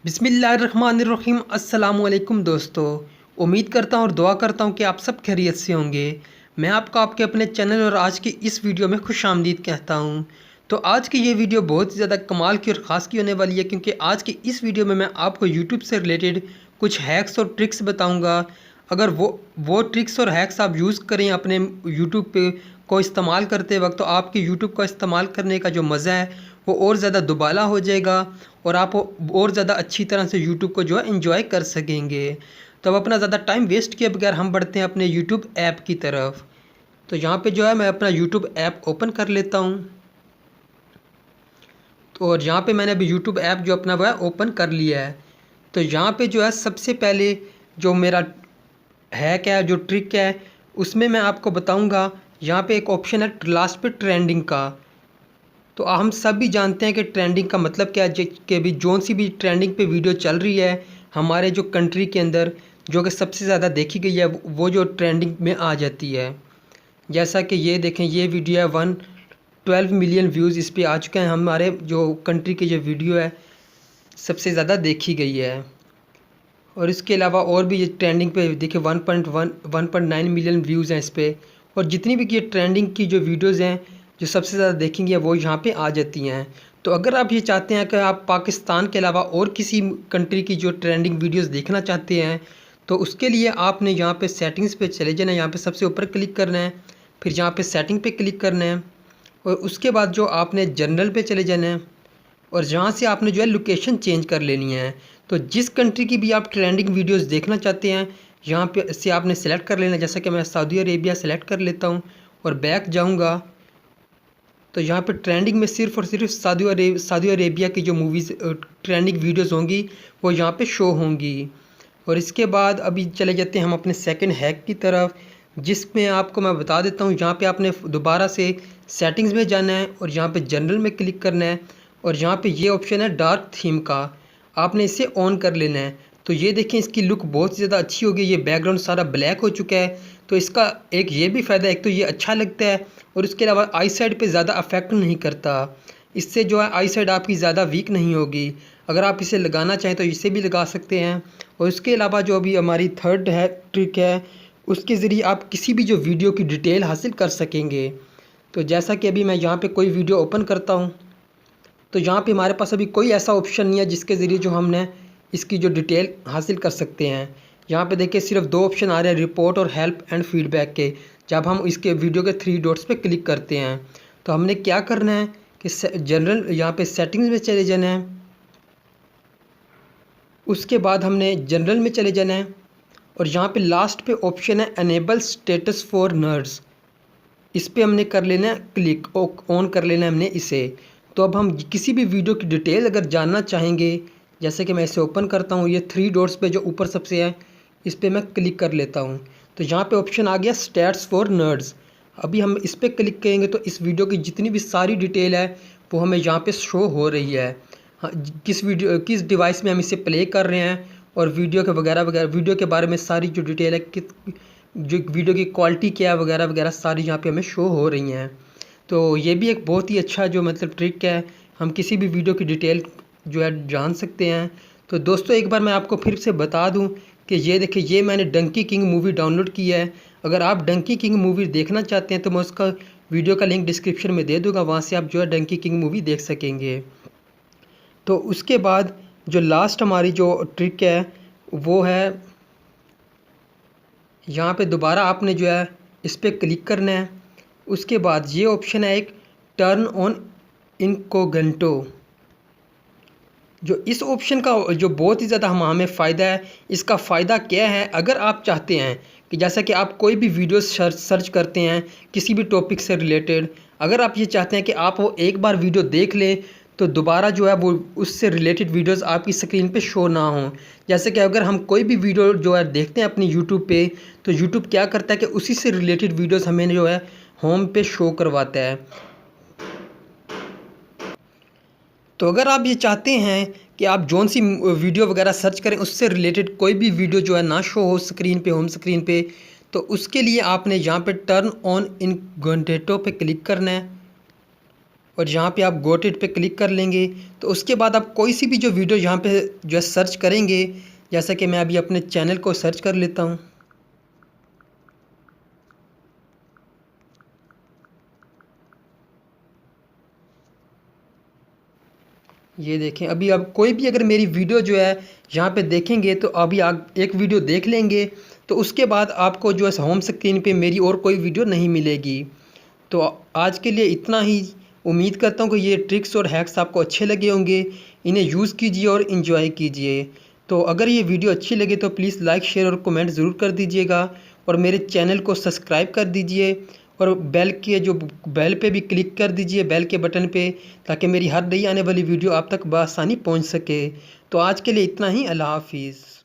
बिस्मिल्लाहिर्रहमानिर्रहीम। अस्सलाम वालेकुम दोस्तों, उम्मीद करता हूँ और दुआ करता हूँ कि आप सब खैरियत से होंगे। मैं आपको आपके अपने चैनल और आज की इस वीडियो में खुशामदीद कहता हूँ। तो आज की ये वीडियो बहुत ही ज़्यादा कमाल की और ख़ास की होने वाली है, क्योंकि आज की इस वीडियो में मैं आपको यूट्यूब से रिलेटेड कुछ हैक्स और ट्रिक्स बताऊँगा। अगर वो ट्रिक्स और हैक्स आप यूज़ करें अपने यूट्यूब पे को इस्तेमाल करते वक्त, तो आपके यूट्यूब का इस्तेमाल करने का जो मज़ा है वो और ज़्यादा दुबाला हो जाएगा और आप और ज़्यादा अच्छी तरह से यूट्यूब को जो है एंजॉय कर सकेंगे। तो अब अपना ज़्यादा टाइम वेस्ट किए बगैर हम बढ़ते हैं अपने यूट्यूब ऐप की तरफ। तो यहाँ पे जो है मैं अपना यूट्यूब ऐप ओपन कर लेता हूँ। तो और यहाँ पे मैंने अभी यूट्यूब ऐप जो अपना वो है ओपन कर लिया है। तो यहाँ पे जो है सबसे पहले जो मेरा हैक है, जो ट्रिक है, उसमें मैं आपको बताऊँगा। यहाँ पे एक ऑप्शन है लास्ट पे ट्रेंडिंग का। तो हम सब भी जानते हैं कि ट्रेंडिंग का मतलब क्या है, कि भी जोन सी भी ट्रेंडिंग पे वीडियो चल रही है हमारे जो कंट्री के अंदर, जो कि सबसे ज़्यादा देखी गई है, वो जो ट्रेंडिंग में आ जाती है। जैसा कि ये देखें, ये वीडियो है 112 मिलियन व्यूज़ इस पे आ चुके हैं। हमारे जो कंट्री की जो वीडियो है सबसे ज़्यादा देखी गई है। और इसके अलावा और भी ये ट्रेंडिंग पे देखिए 1.9 मिलियन व्यूज़ हैं इस पर। और जितनी भी ये ट्रेंडिंग की जो वीडियोज़ हैं जो सबसे ज़्यादा देखेंगे वो यहाँ पे आ जाती हैं। तो अगर आप ये चाहते हैं कि आप पाकिस्तान के अलावा और किसी कंट्री की जो ट्रेंडिंग वीडियोज़ देखना चाहते हैं, तो उसके लिए आपने यहाँ पे सेटिंग्स पे चले जाना है। यहाँ पे सबसे ऊपर क्लिक करना है, फिर यहाँ पे सेटिंग पे क्लिक करना है और उसके बाद जो आपने जनरल पे चले जाना है और जहाँ से आपने जो है लोकेशन चेंज कर लेनी है। तो जिस कंट्री की भी आप ट्रेंडिंग वीडियोस देखना चाहते हैं, यहाँ पे से आपने सेलेक्ट कर लेना है। जैसा कि मैं सऊदी अरेबिया सेलेक्ट कर लेता हूँ और बैक जाऊँगा, तो यहाँ पे ट्रेंडिंग में सिर्फ़ और सिर्फ सऊदी अरेबिया की जो मूवीज़ ट्रेंडिंग वीडियोस होंगी वो यहाँ पे शो होंगी। और इसके बाद अभी चले जाते हैं हम अपने सेकंड हैक की तरफ, जिसमें आपको मैं बता देता हूँ। यहाँ पे आपने दोबारा से सेटिंग्स में जाना है और यहाँ पे जनरल में क्लिक करना है और यहाँ पे ये ऑप्शन है डार्क थीम का, आपने इसे ऑन कर लेना है। तो ये देखें, इसकी लुक बहुत ज़्यादा अच्छी हो गई। ये बैकग्राउंड सारा ब्लैक हो चुका है। तो इसका एक ये भी फ़ायदा है, एक तो ये अच्छा लगता है और इसके अलावा आई साइड पर ज़्यादा अफेक्ट नहीं करता। इससे जो है आई साइड आपकी ज़्यादा वीक नहीं होगी। अगर आप इसे लगाना चाहें तो इसे भी लगा सकते हैं। और इसके अलावा जो अभी हमारी थर्ड है ट्रिक है, उसके ज़रिए आप किसी भी जो वीडियो की डिटेल हासिल कर सकेंगे। तो जैसा कि अभी मैं यहाँ पे कोई वीडियो ओपन करता हूँ, तो यहाँ पे हमारे पास अभी कोई ऐसा ऑप्शन नहीं है जिसके ज़रिए जो हमने इसकी जो डिटेल हासिल कर सकते हैं। यहाँ पे देखिए सिर्फ दो ऑप्शन आ रहे हैं, रिपोर्ट और हेल्प एंड फीडबैक के। जब हम इसके वीडियो के 3 डॉट्स पे क्लिक करते हैं, तो हमने क्या करना है कि जनरल यहाँ पे सेटिंग्स में चले जाना है। उसके बाद हमने जनरल में चले जाना है और यहाँ पे लास्ट पे ऑप्शन है एनेबल स्टेटस फॉर नर्ड्स, इस पे हमने कर लेना है क्लिक, ऑन कर लेना है हमने इसे। तो अब हम किसी भी वीडियो की डिटेल अगर जानना चाहेंगे, जैसे कि मैं इसे ओपन करता हूँ, ये 3 डॉट्स पे जो ऊपर सबसे है इस पर मैं क्लिक कर लेता हूँ। तो यहाँ पे ऑप्शन आ गया स्टैट्स फॉर नर्ड्स। अभी हम इस पर क्लिक करेंगे तो इस वीडियो की जितनी भी सारी डिटेल है वो हमें यहाँ पे शो हो रही है। हाँ, किस डिवाइस में हम इसे प्ले कर रहे हैं और वीडियो के वगैरह वगैरह, वीडियो के बारे में सारी जो डिटेल है, जो वीडियो की क्वालिटी क्या है वगैरह वगैरह, सारी यहाँ पे हमें शो हो रही हैं। तो ये भी एक बहुत ही अच्छा जो मतलब ट्रिक है, हम किसी भी वीडियो की डिटेल जो है जान सकते हैं। तो दोस्तों एक बार मैं आपको फिर से बता दूं कि ये देखिए, ये मैंने डंकी किंग मूवी डाउनलोड की है। अगर आप डंकी किंग मूवी देखना चाहते हैं तो मैं उसका वीडियो का लिंक डिस्क्रिप्शन में दे दूँगा, वहाँ से आप जो है डंकी किंग मूवी देख सकेंगे। तो उसके बाद जो लास्ट हमारी जो ट्रिक है वो है, यहाँ पे दोबारा आपने जो है इस पर क्लिक करना है। उसके बाद ये ऑप्शन है एक टर्न ऑन इनकोगेंटो, जो इस ऑप्शन का जो बहुत ही ज़्यादा हमें फ़ायदा है। इसका फ़ायदा क्या है, अगर आप चाहते हैं कि जैसा कि आप कोई भी वीडियो सर्च करते हैं किसी भी टॉपिक से रिलेटेड, अगर आप ये चाहते हैं कि आप वो एक बार वीडियो देख लें तो दोबारा जो है वो उससे रिलेटेड वीडियोस आपकी स्क्रीन पे शो ना हों। जैसे कि अगर हम कोई भी वीडियो जो है देखते हैं अपनी यूट्यूब पे, तो यूट्यूब क्या करता है कि उसी से रिलेटेड वीडियोस हमें जो है होम पे शो करवाता है। तो अगर आप ये चाहते हैं कि आप जौन सी वीडियो वगैरह सर्च करें उससे रिलेटेड कोई भी वीडियो जो है ना शो हो स्क्रीन पे, होम स्क्रीन पे, तो उसके लिए आपने यहाँ पे टर्न ऑन इनकोगेंटो पे क्लिक करना है। और यहाँ पे आप गॉट इट पे क्लिक कर लेंगे। तो उसके बाद आप कोई सी भी जो वीडियो यहाँ पे जो है सर्च करेंगे, जैसा कि मैं अभी अपने चैनल को सर्च कर लेता हूँ। ये देखें, अभी आप कोई भी अगर मेरी वीडियो जो है यहाँ पे देखेंगे तो अभी आप एक वीडियो देख लेंगे तो उसके बाद आपको जो है होम स्क्रीन पे मेरी और कोई वीडियो नहीं मिलेगी। तो आज के लिए इतना ही। उम्मीद करता हूँ कि ये ट्रिक्स और हैक्स आपको अच्छे लगे होंगे। इन्हें यूज़ कीजिए और इन्जॉय कीजिए। तो अगर ये वीडियो अच्छी लगे तो प्लीज़ लाइक शेयर और कमेंट ज़रूर कर दीजिएगा और मेरे चैनल को सब्सक्राइब कर दीजिए और बेल पे भी क्लिक कर दीजिए, बेल के बटन पे, ताकि मेरी हर नई आने वाली वीडियो आप तक बआसानी पहुंच सके। तो आज के लिए इतना ही। अल्लाह हाफिज़।